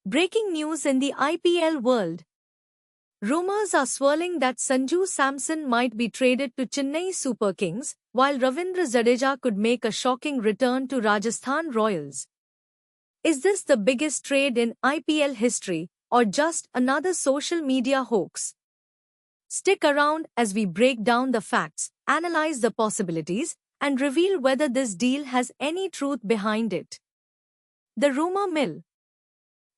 Breaking news in the IPL world. Rumors are swirling that Sanju Samson might be traded to Chennai Super Kings, while Ravindra Jadeja could make a shocking return to Rajasthan Royals. Is this the biggest trade in IPL history, or just another social media hoax? Stick around as we break down the facts, analyze the possibilities, and reveal whether this deal has any truth behind it. The rumor mill.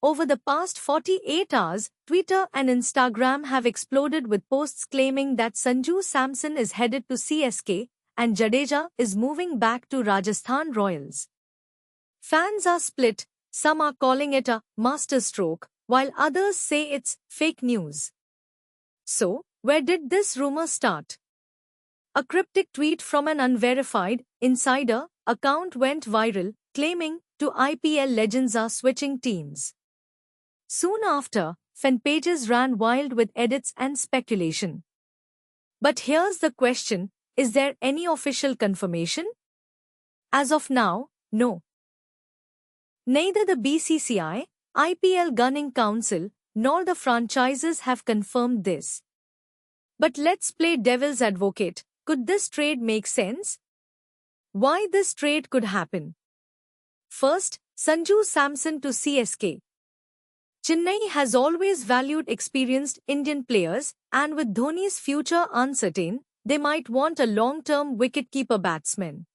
Over the past 48 hours, Twitter and Instagram have exploded with posts claiming that Sanju Samson is headed to CSK and Jadeja is moving back to Rajasthan Royals. Fans are split, some are calling it a masterstroke, while others say it's fake news. So, where did this rumor start? A cryptic tweet from an unverified, insider account went viral, claiming two IPL legends are switching teams. Soon after, fan pages ran wild with edits and speculation. But here's the question, is there any official confirmation? As of now, no. Neither the BCCI, IPL Gunning Council, nor the franchises have confirmed this. But let's play devil's advocate. Could this trade make sense? Why this trade could happen? First, Sanju Samson to CSK. Chennai has always valued experienced Indian players, and with Dhoni's future uncertain, they might want a long-term wicketkeeper batsman.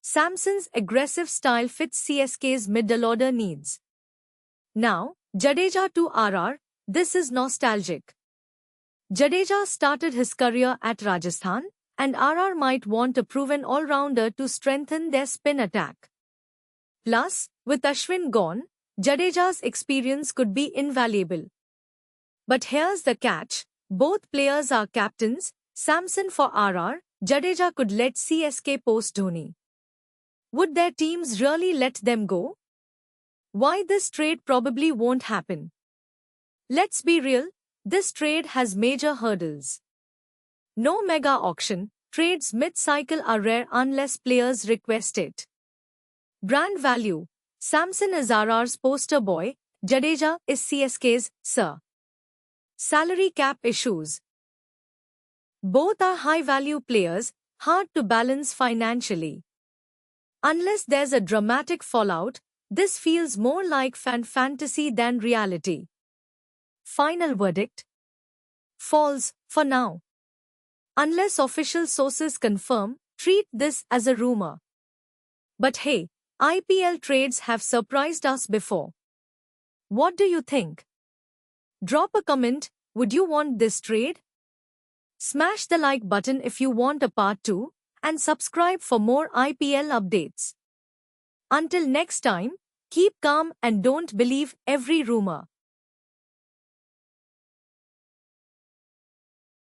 Samson's aggressive style fits CSK's middle-order needs. Now, Jadeja to RR, this is nostalgic. Jadeja started his career at Rajasthan, and RR might want a proven all-rounder to strengthen their spin attack. Plus, with Ashwin gone, Jadeja's experience could be invaluable. But here's the catch, both players are captains, Samson for RR, Jadeja could let CSK post Dhoni. Would their teams really let them go? Why this trade probably won't happen? Let's be real, this trade has major hurdles. No mega auction, trades mid-cycle are rare unless players request it. Brand value. Samson is RR's poster boy, Jadeja is CSK's sir. Salary cap issues. Both are high-value players, hard to balance financially. Unless there's a dramatic fallout, this feels more like fan fantasy than reality. Final verdict? False, for now. Unless official sources confirm, treat this as a rumor. But hey, IPL trades have surprised us before. What do you think? Drop a comment, would you want this trade? Smash the like button if you want a part 2, and subscribe for more IPL updates. Until next time, keep calm and don't believe every rumor.